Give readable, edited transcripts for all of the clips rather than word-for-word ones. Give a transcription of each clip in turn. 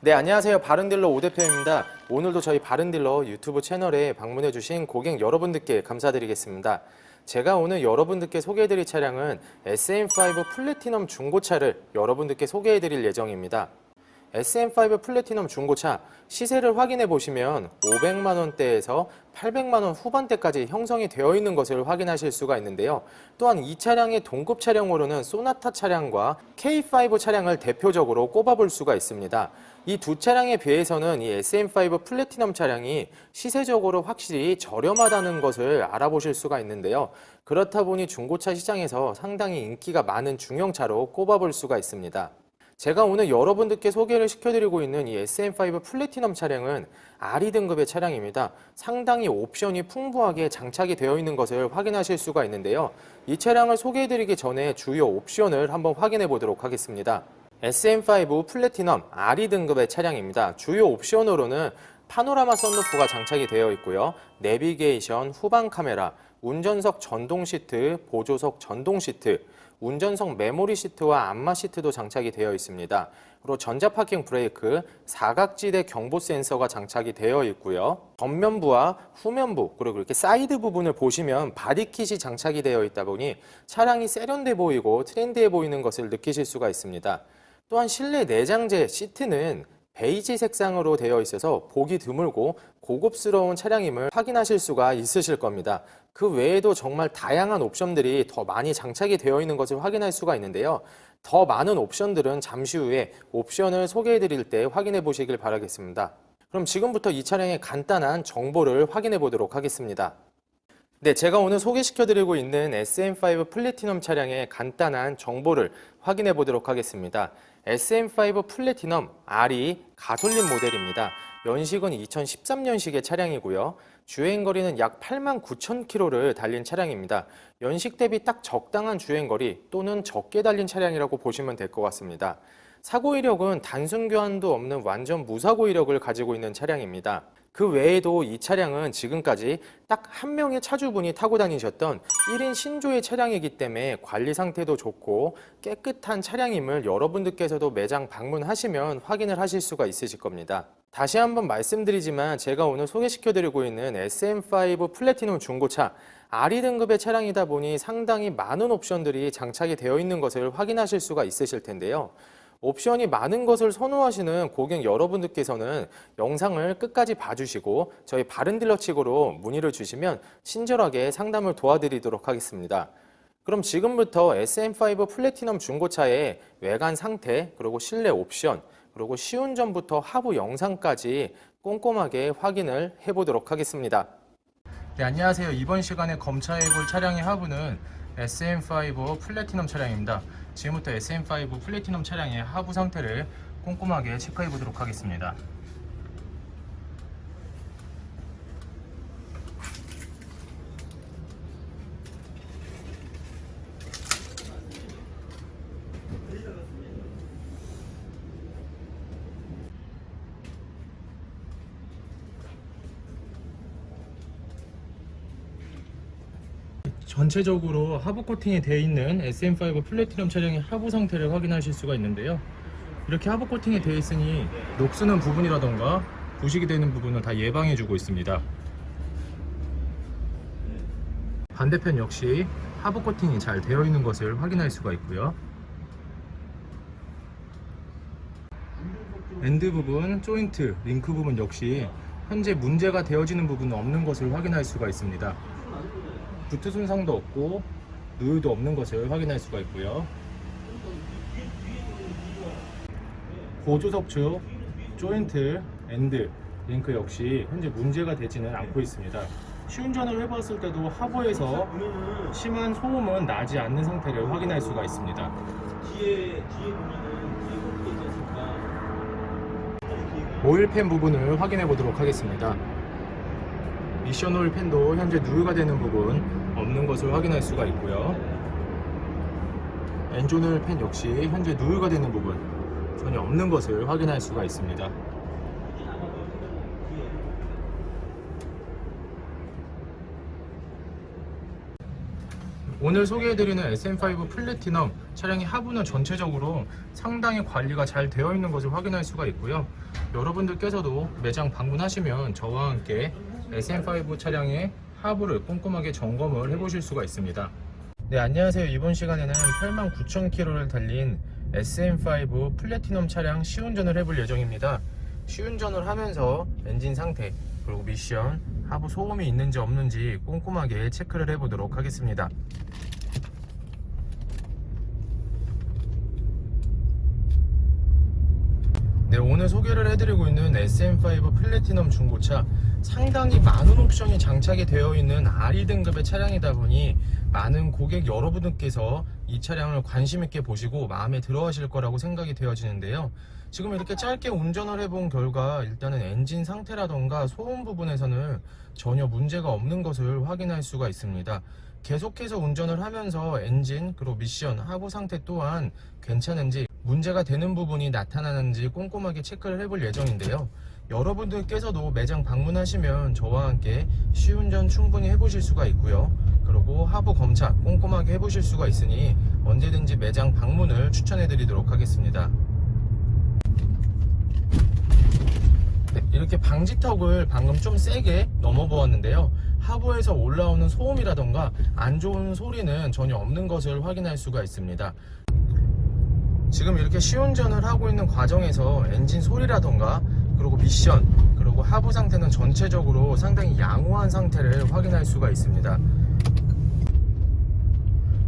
네, 안녕하세요. 바른딜러 오 대표입니다. 오늘도 저희 바른딜러 유튜브 채널에 방문해주신 고객 여러분들께 감사드리겠습니다. 제가 오늘 여러분들께 소개해드릴 차량은 SM5 플래티넘 중고차를 여러분들께 소개해드릴 예정입니다. SM5 플래티넘 중고차 시세를 확인해 보시면 500만 원대에서 800만 원 후반대까지 형성이 되어 있는 것을 확인하실 수가 있는데요. 또한 이 차량의 동급 차량으로는 소나타 차량과 K5 차량을 대표적으로 꼽아볼 수가 있습니다. 이 두 차량에 비해서는 이 SM5 플래티넘 차량이 시세적으로 확실히 저렴하다는 것을 알아보실 수가 있는데요. 그렇다 보니 중고차 시장에서 상당히 인기가 많은 중형차로 꼽아볼 수가 있습니다. 제가 오늘 여러분들께 소개를 시켜드리고 있는 이 SM5 플래티넘 차량은 RE 등급의 차량입니다. 상당히 옵션이 풍부하게 장착이 되어 있는 것을 확인하실 수가 있는데요. 이 차량을 소개해드리기 전에 주요 옵션을 한번 확인해 보도록 하겠습니다. SM5 플래티넘 RE 등급의 차량입니다. 주요 옵션으로는 파노라마 선루프가 장착이 되어 있고요. 내비게이션, 후방 카메라, 운전석 전동 시트, 보조석 전동 시트, 운전석 메모리 시트와 안마 시트도 장착이 되어 있습니다. 그리고 전자파킹 브레이크, 사각지대 경보 센서가 장착이 되어 있고요. 전면부와 후면부, 그리고 이렇게 사이드 부분을 보시면 바디킷이 장착이 되어 있다 보니 차량이 세련돼 보이고 트렌디해 보이는 것을 느끼실 수가 있습니다. 또한 실내 내장재 시트는 베이지 색상으로 되어 있어서 보기 드물고 고급스러운 차량임을 확인하실 수가 있으실 겁니다. 그 외에도 정말 다양한 옵션들이 더 많이 장착이 되어 있는 것을 확인할 수가 있는데요. 더 많은 옵션들은 잠시 후에 옵션을 소개해 드릴 때 확인해 보시길 바라겠습니다. 그럼 지금부터 이 차량의 간단한 정보를 확인해 보도록 하겠습니다. 네, 제가 오늘 소개시켜 드리고 있는 SM5 플래티넘 차량의 간단한 정보를 확인해 보도록 하겠습니다. SM5 플래티넘 RE 가솔린 모델입니다. 연식은 2013년식의 차량이고요. 주행거리는 약 89,000km를 달린 차량입니다. 연식 대비 딱 적당한 주행거리 또는 적게 달린 차량이라고 보시면 될 것 같습니다. 사고 이력은 단순 교환도 없는 완전 무사고 이력을 가지고 있는 차량입니다. 그 외에도 이 차량은 지금까지 딱 한 명의 차주분이 타고 다니셨던 1인 신조의 차량이기 때문에 관리 상태도 좋고 깨끗한 차량임을 여러분들께서도 매장 방문하시면 확인을 하실 수가 있으실 겁니다. 다시 한번 말씀드리지만 제가 오늘 소개시켜드리고 있는 SM5 플래티넘 중고차 RE 등급의 차량이다 보니 상당히 많은 옵션들이 장착이 되어 있는 것을 확인하실 수가 있으실 텐데요. 옵션이 많은 것을 선호하시는 고객 여러분들께서는 영상을 끝까지 봐주시고 저희 바른딜러 측으로 문의를 주시면 친절하게 상담을 도와드리도록 하겠습니다. 그럼 지금부터 SM5 플래티넘 중고차의 외관 상태, 그리고 실내 옵션, 그리고 시운전부터 하부 영상까지 꼼꼼하게 확인을 해보도록 하겠습니다. 네, 안녕하세요. 이번 시간에 검차해볼 차량의 하부는 SM5 플래티넘 차량입니다. 지금부터 SM5 플래티넘 차량의 하부 상태를 꼼꼼하게 체크해 보도록 하겠습니다. 전체적으로 하부 코팅이 되어 있는 SM5 플래티넘 차량의 하부 상태를 확인하실 수가 있는데요. 이렇게 하부 코팅이 되어 있으니 녹슬는 부분이라던가 부식이 되는 부분을 다 예방해 주고 있습니다. 반대편 역시 하부 코팅이 잘 되어 있는 것을 확인할 수가 있고요. 엔드 부분, 조인트, 링크 부분 역시 현재 문제가 되어지는 부분은 없는 것을 확인할 수가 있습니다. 부트 손상도 없고 누유도 없는 것을 확인할 수가 있고요. 보조석 측, 조인트, 엔드, 링크 역시 현재 문제가 되지는 않고 있습니다. 시운전을 해봤을 때도 하부에서 심한 소음은 나지 않는 상태를 확인할 수가 있습니다. 뒤에 보면은 뒤에 홀도 있지 않습니까? 오일팬 부분을 확인해 보도록 하겠습니다. 미션 오일 팬도 현재 누유가 되는 부분 없는 것을 확인할 수가 있고요. 엔진 오일 팬 역시 현재 누유가 되는 부분 전혀 없는 것을 확인할 수가 있습니다. 오늘 소개해드리는 SM5 플래티넘 차량의 하부는 전체적으로 상당히 관리가 잘 되어 있는 것을 확인할 수가 있고요. 여러분들께서도 매장 방문하시면 저와 함께 SM5 차량의 하부를 꼼꼼하게 점검을 해보실 수가 있습니다. 네, 안녕하세요. 이번 시간에는 89,000km를 달린 SM5 플래티넘 차량 시운전을 해볼 예정입니다. 시운전을 하면서 엔진 상태, 그리고 미션, 하부 소음이 있는지 없는지 꼼꼼하게 체크를 해보도록 하겠습니다. 네, 오늘 소개를 해드리고 있는 SM5 플래티넘 중고차, 상당히 많은 옵션이 장착이 되어 있는 RE 등급의 차량이다 보니 많은 고객 여러분들께서 이 차량을 관심 있게 보시고 마음에 들어 하실 거라고 생각이 되어지는데요. 지금 이렇게 짧게 운전을 해본 결과 일단은 엔진 상태라던가 소음 부분에서는 전혀 문제가 없는 것을 확인할 수가 있습니다. 계속해서 운전을 하면서 엔진, 그리고 미션, 하부 상태 또한 괜찮은지, 문제가 되는 부분이 나타나는지 꼼꼼하게 체크를 해볼 예정인데요. 여러분들께서도 매장 방문하시면 저와 함께 시운전 충분히 해보실 수가 있고요. 그리고 하부 검차 꼼꼼하게 해보실 수가 있으니 언제든지 매장 방문을 추천해 드리도록 하겠습니다. 네, 이렇게 방지턱을 방금 좀 세게 넘어보았는데요. 하부에서 올라오는 소음이라던가 안 좋은 소리는 전혀 없는 것을 확인할 수가 있습니다. 지금 이렇게 시운전을 하고 있는 과정에서 엔진 소리라던가, 그리고 미션, 그리고 하부 상태는 전체적으로 상당히 양호한 상태를 확인할 수가 있습니다.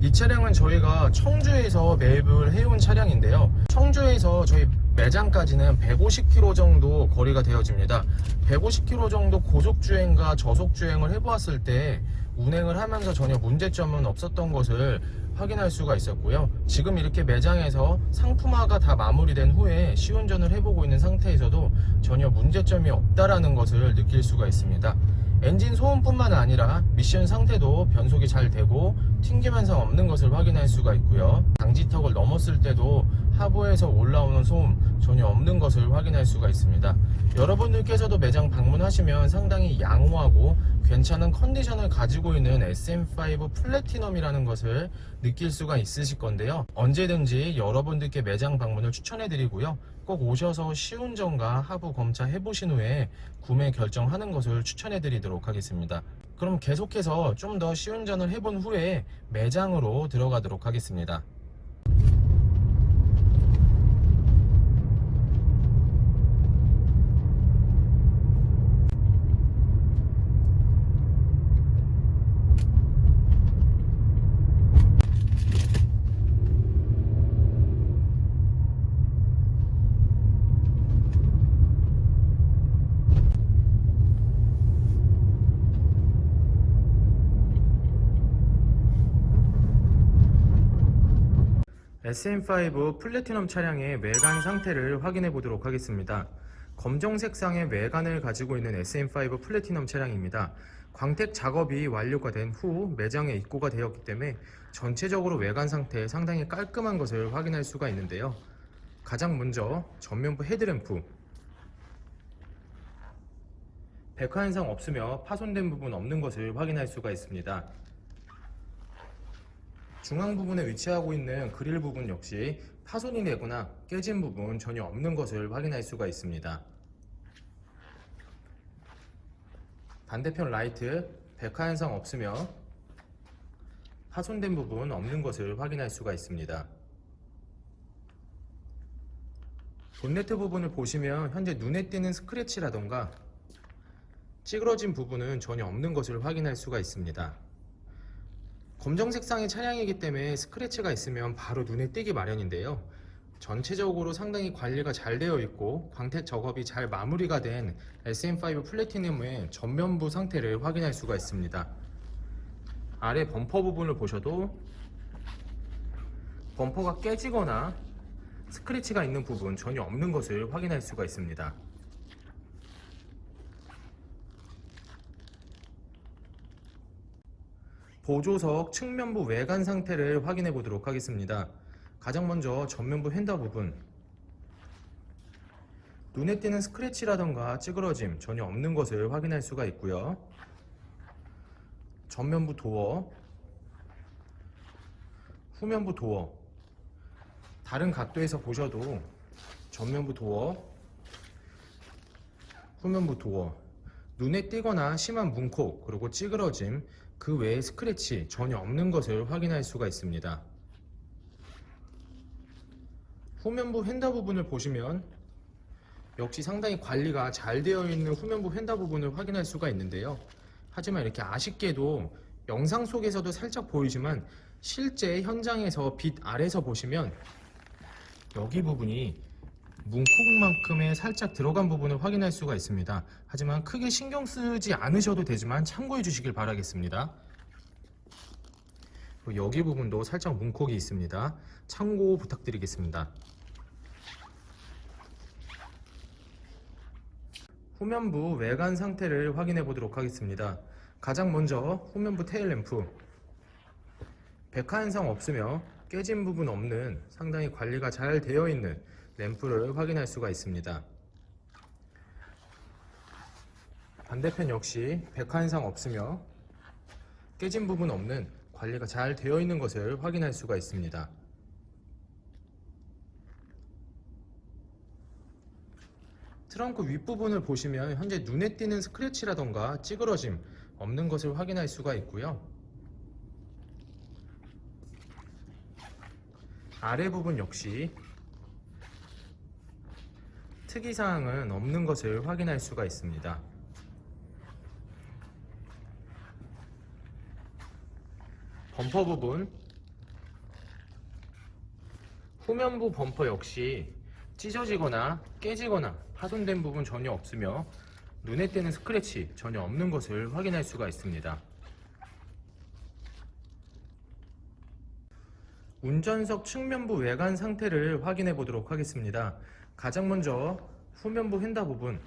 이 차량은 저희가 청주에서 매입을 해온 차량인데요. 청주에서 저희 매장까지는 150km 정도 거리가 되어집니다. 150km 정도 고속주행과 저속주행을 해보았을 때 운행을 하면서 전혀 문제점은 없었던 것을 확인할 수가 있었고요. 지금 이렇게 매장에서 상품화가 다 마무리된 후에 시운전을 해보고 있는 상태에서도 전혀 문제점이 없다라는 것을 느낄 수가 있습니다. 엔진 소음뿐만 아니라 미션 상태도 변속이 잘 되고 튕김 현상 없는 것을 확인할 수가 있고요. 방지턱을 넘었을 때도 하부에서 올라오는 소음 전혀 없는 것을 확인할 수가 있습니다. 여러분들께서도 매장 방문하시면 상당히 양호하고 괜찮은 컨디션을 가지고 있는 SM5 플래티넘이라는 것을 느낄 수가 있으실 건데요. 언제든지 여러분들께 매장 방문을 추천해 드리고요. 꼭 오셔서 시운전과 하부 검차 해보신 후에 구매 결정하는 것을 추천해 드리도록 하겠습니다. 그럼 계속해서 좀 더 시운전을 해본 후에 매장으로 들어가도록 하겠습니다. SM5 플래티넘 차량의 외관 상태를 확인해 보도록 하겠습니다. 검정 색상의 외관을 가지고 있는 SM5 플래티넘 차량입니다. 광택 작업이 완료가 된 후 매장에 입고가 되었기 때문에 전체적으로 외관 상태 상당히 깔끔한 것을 확인할 수가 있는데요. 가장 먼저 전면부 헤드램프, 백화 현상 없으며 파손된 부분 없는 것을 확인할 수가 있습니다. 중앙 부분에 위치하고 있는 그릴 부분 역시 파손이 되거나 깨진 부분 전혀 없는 것을 확인할 수가 있습니다. 반대편 라이트 백화 현상 없으며 파손된 부분 없는 것을 확인할 수가 있습니다. 본네트 부분을 보시면 현재 눈에 띄는 스크래치라던가 찌그러진 부분은 전혀 없는 것을 확인할 수가 있습니다. 검정 색상의 차량이기 때문에 스크래치가 있으면 바로 눈에 띄기 마련인데요. 전체적으로 상당히 관리가 잘 되어 있고 광택 작업이 잘 마무리가 된 SM5 플래티넘의 전면부 상태를 확인할 수가 있습니다. 아래 범퍼 부분을 보셔도 범퍼가 깨지거나 스크래치가 있는 부분 전혀 없는 것을 확인할 수가 있습니다. 보조석 측면부 외관 상태를 확인해 보도록 하겠습니다. 가장 먼저 전면부 핸들 부분, 눈에 띄는 스크래치라던가 찌그러짐 전혀 없는 것을 확인할 수가 있고요. 전면부 도어, 후면부 도어, 다른 각도에서 보셔도 전면부 도어, 후면부 도어, 눈에 띄거나 심한 문콕 그리고 찌그러짐, 그 외에 스크래치 전혀 없는 것을 확인할 수가 있습니다. 후면부 휀다 부분을 보시면 역시 상당히 관리가 잘 되어 있는 후면부 휀다 부분을 확인할 수가 있는데요. 하지만 이렇게 아쉽게도 영상 속에서도 살짝 보이지만 실제 현장에서 빛 아래서 보시면 여기 부분이 문콕만큼의 살짝 들어간 부분을 확인할 수가 있습니다. 하지만 크게 신경 쓰지 않으셔도 되지만 참고해 주시길 바라겠습니다. 여기 부분도 살짝 문콕이 있습니다. 참고 부탁드리겠습니다. 후면부 외관 상태를 확인해 보도록 하겠습니다. 가장 먼저 후면부 테일램프, 백화 현상 없으며 깨진 부분 없는 상당히 관리가 잘 되어 있는 램프를 확인할 수가 있습니다. 반대편 역시 백화 현상 없으며 깨진 부분 없는 관리가 잘 되어 있는 것을 확인할 수가 있습니다. 트렁크 윗부분을 보시면 현재 눈에 띄는 스크래치라던가 찌그러짐 없는 것을 확인할 수가 있고요. 아래 부분 역시 특이사항은 없는 것을 확인할 수가 있습니다. 범퍼 부분, 후면부 범퍼 역시 찢어지거나 깨지거나 파손된 부분 전혀 없으며 눈에 띄는 스크래치 전혀 없는 것을 확인할 수가 있습니다. 운전석 측면부 외관 상태를 확인해 보도록 하겠습니다. 가장 먼저 후면부 휀다 부분,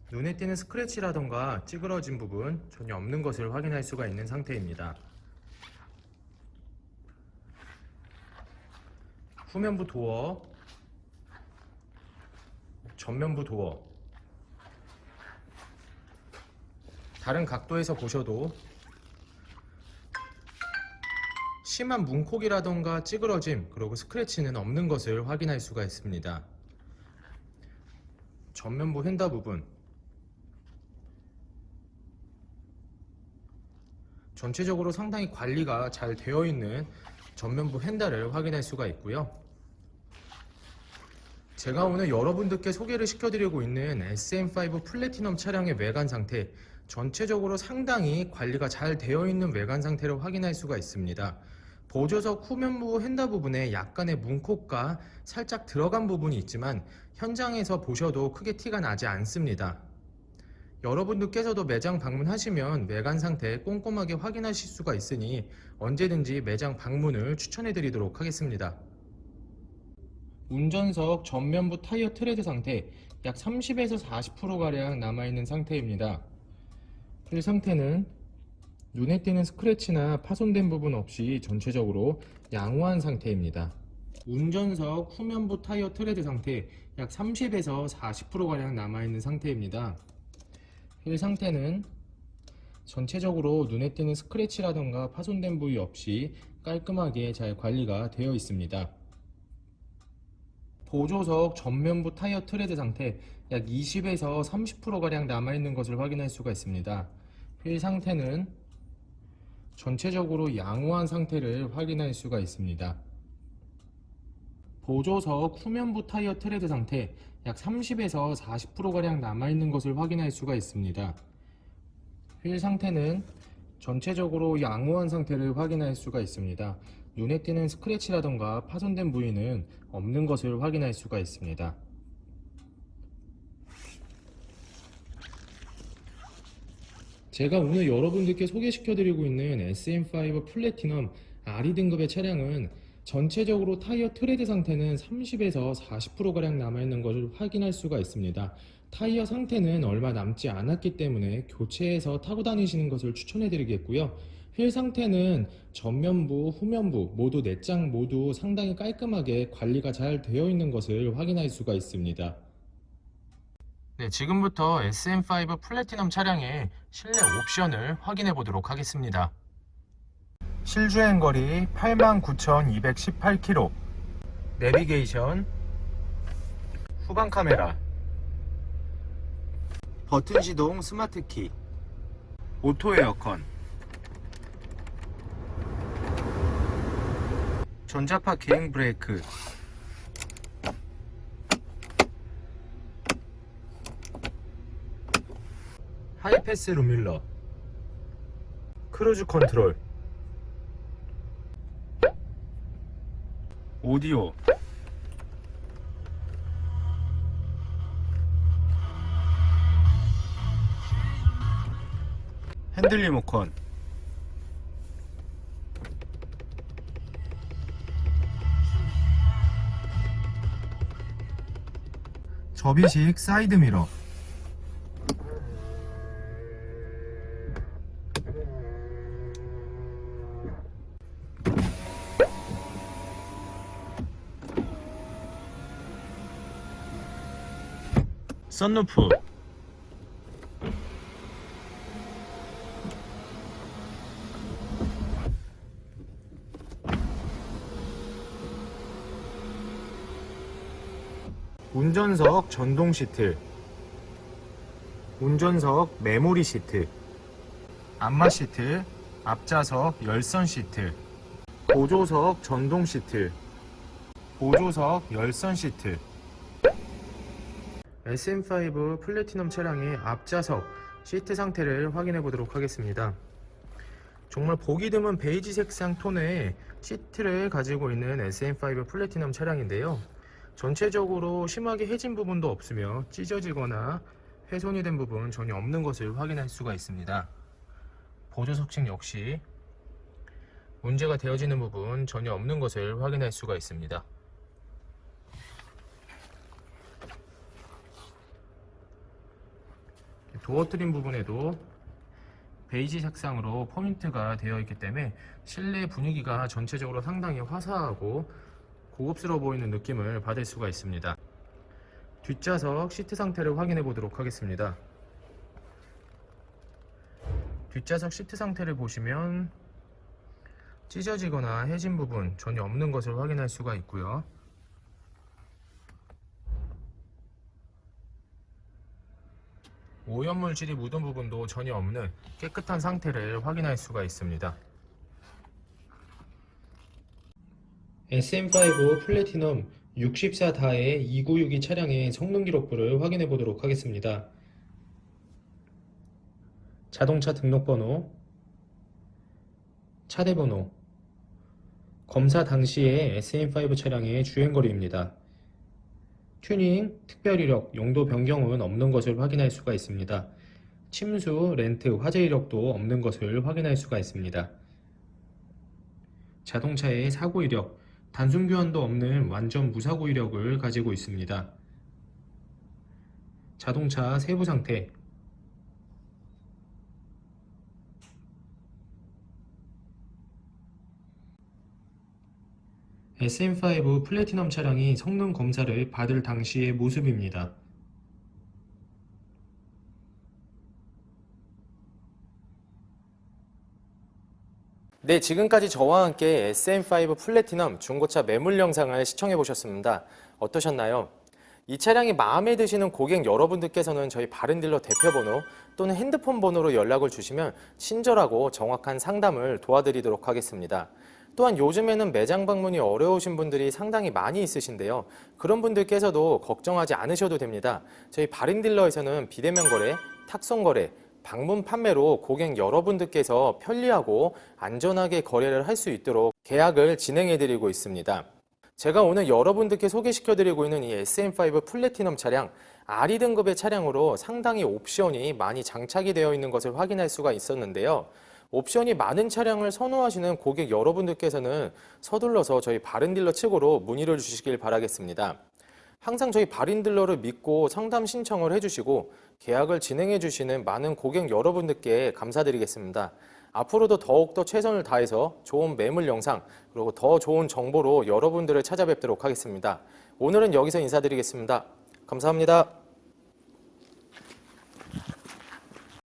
눈에 띄는 스크래치라던가 찌그러진 부분 전혀 없는 것을 확인할 수가 있는 상태입니다. 후면부 도어, 전면부 도어, 다른 각도에서 보셔도 심한 문콕이라던가 찌그러짐 그리고 스크래치는 없는 것을 확인할 수가 있습니다. 전면부 휀다 부분, 전체적으로 상당히 관리가 잘 되어 있는 전면부 휀다를 확인할 수가 있고요. 제가 오늘 여러분들께 소개를 시켜드리고 있는 SM5 플래티넘 차량의 외관 상태, 전체적으로 상당히 관리가 잘 되어 있는 외관 상태를 확인할 수가 있습니다. 보조석 후면부 휀다 부분에 약간의 문콕과 살짝 들어간 부분이 있지만 현장에서 보셔도 크게 티가 나지 않습니다. 여러분들께서도 매장 방문하시면 외관 상태 꼼꼼하게 확인하실 수가 있으니 언제든지 매장 방문을 추천해 드리도록 하겠습니다. 운전석 전면부 타이어 트레드 상태 약 30에서 40%가량 남아있는 상태입니다. 휠 상태는 눈에 띄는 스크래치나 파손된 부분 없이 전체적으로 양호한 상태입니다. 운전석 후면부 타이어 트레드 상태 약 30에서 40%가량 남아있는 상태입니다. 휠 상태는 전체적으로 눈에 띄는 스크래치라던가 파손된 부위 없이 깔끔하게 잘 관리가 되어 있습니다. 보조석 전면부 타이어 트레드 상태 약 20에서 30%가량 남아있는 것을 확인할 수가 있습니다. 휠 상태는 전체적으로 양호한 상태를 확인할 수가 있습니다. 보조석 후면부 타이어 트레드 상태 약 30에서 40%가량 남아있는 것을 확인할 수가 있습니다. 휠 상태는 전체적으로 양호한 상태를 확인할 수가 있습니다. 눈에 띄는 스크래치라던가 파손된 부위는 없는 것을 확인할 수가 있습니다. 제가 오늘 여러분들께 소개시켜드리고 있는 SM5 플래티넘 RE 등급의 차량은 전체적으로 타이어 트레드 상태는 30에서 40%가량 남아있는 것을 확인할 수가 있습니다. 타이어 상태는 얼마 남지 않았기 때문에 교체해서 타고 다니시는 것을 추천해 드리겠고요. 휠 상태는 전면부, 후면부 모두 4장 모두 상당히 깔끔하게 관리가 잘 되어 있는 것을 확인할 수가 있습니다. 네, 지금부터 SM5 플래티넘 차량의 실내 옵션을 확인해 보도록 하겠습니다. 실주행거리 89,218km, 내비게이션, 후방 카메라, 버튼 시동 스마트 키, 오토 에어컨, 전자파 기행 브레이크, 하이패스 루밀러, 크루즈 컨트롤, 오디오, 핸들 리모컨, 접이식 사이드 미러, 선루프, 운전석 전동 시트, 운전석 메모리 시트, 안마 시트, 앞좌석 열선 시트, 보조석 전동 시트, 보조석 열선 시트. SM5 플래티넘 차량의 앞좌석 시트 상태를 확인해 보도록 하겠습니다. 정말 보기 드문 베이지 색상 톤의 시트를 가지고 있는 SM5 플래티넘 차량인데요. 전체적으로 심하게 해진 부분도 없으며 찢어지거나 훼손이 된 부분 전혀 없는 것을 확인할 수가 있습니다. 보조석식 역시 문제가 되어지는 부분 전혀 없는 것을 확인할 수가 있습니다. 도어 트림 부분에도 베이지 색상으로 포인트가 되어 있기 때문에 실내 분위기가 전체적으로 상당히 화사하고 고급스러워 보이는 느낌을 받을 수가 있습니다. 뒷좌석 시트 상태를 확인해 보도록 하겠습니다. 뒷좌석 시트 상태를 보시면 찢어지거나 해진 부분 전혀 없는 것을 확인할 수가 있고요. 오염물질이 묻은 부분도 전혀 없는 깨끗한 상태를 확인할 수가 있습니다. SM5 플래티넘 64다의 296이 차량의 성능 기록부를 확인해 보도록 하겠습니다. 자동차 등록번호, 차대번호, 검사 당시의 SM5 차량의 주행거리입니다. 튜닝, 특별 이력, 용도 변경은 없는 것을 확인할 수가 있습니다. 침수, 렌트, 화재 이력도 없는 것을 확인할 수가 있습니다. 자동차의 사고 이력, 단순 교환도 없는 완전 무사고 이력을 가지고 있습니다. 자동차 세부 상태, SM5 플래티넘 차량이 성능 검사를 받을 당시의 모습입니다. 네, 지금까지 저와 함께 SM5 플래티넘 중고차 매물 영상을 시청해 보셨습니다. 어떠셨나요? 이 차량이 마음에 드시는 고객 여러분들께서는 저희 바른딜러 대표번호 또는 핸드폰 번호로 연락을 주시면 친절하고 정확한 상담을 도와드리도록 하겠습니다. 또한 요즘에는 매장 방문이 어려우신 분들이 상당히 많이 있으신데요. 그런 분들께서도 걱정하지 않으셔도 됩니다. 저희 바른딜러에서는 비대면 거래, 탁송 거래, 방문 판매로 고객 여러분들께서 편리하고 안전하게 거래를 할 수 있도록 계약을 진행해드리고 있습니다. 제가 오늘 여러분들께 소개시켜드리고 있는 이 SM5 플래티넘 차량 RE 등급의 차량으로 상당히 옵션이 많이 장착이 되어 있는 것을 확인할 수가 있었는데요. 옵션이 많은 차량을 선호하시는 고객 여러분들께서는 서둘러서 저희 바른딜러 측으로 문의를 주시길 바라겠습니다. 항상 저희 바른딜러를 믿고 상담 신청을 해주시고 계약을 진행해 주시는 많은 고객 여러분들께 감사드리겠습니다. 앞으로도 더욱더 최선을 다해서 좋은 매물 영상 그리고 더 좋은 정보로 여러분들을 찾아뵙도록 하겠습니다. 오늘은 여기서 인사드리겠습니다. 감사합니다.